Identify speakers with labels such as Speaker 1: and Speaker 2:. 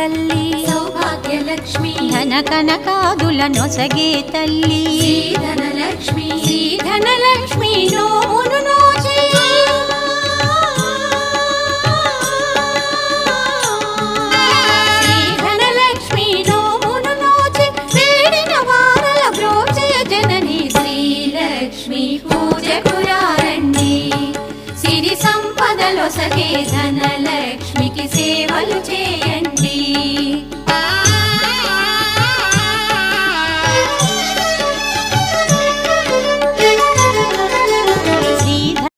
Speaker 1: తల్లి
Speaker 2: సౌభాగ్యలక్ష్మి
Speaker 1: ధన కనకాదుల నొసగే తల్లి
Speaker 2: ధనలక్ష్మి
Speaker 1: ధనలక్ష్మి నోమును నోచి ధనలక్ష్మి నోమును నోచి వేడిన వారల బ్రోచయ జనని
Speaker 2: శ్రీలక్ష్మి పూజకు రండి సిరి సంపదలో సగే ధనలక్ష్మికి సేవలు చేయండి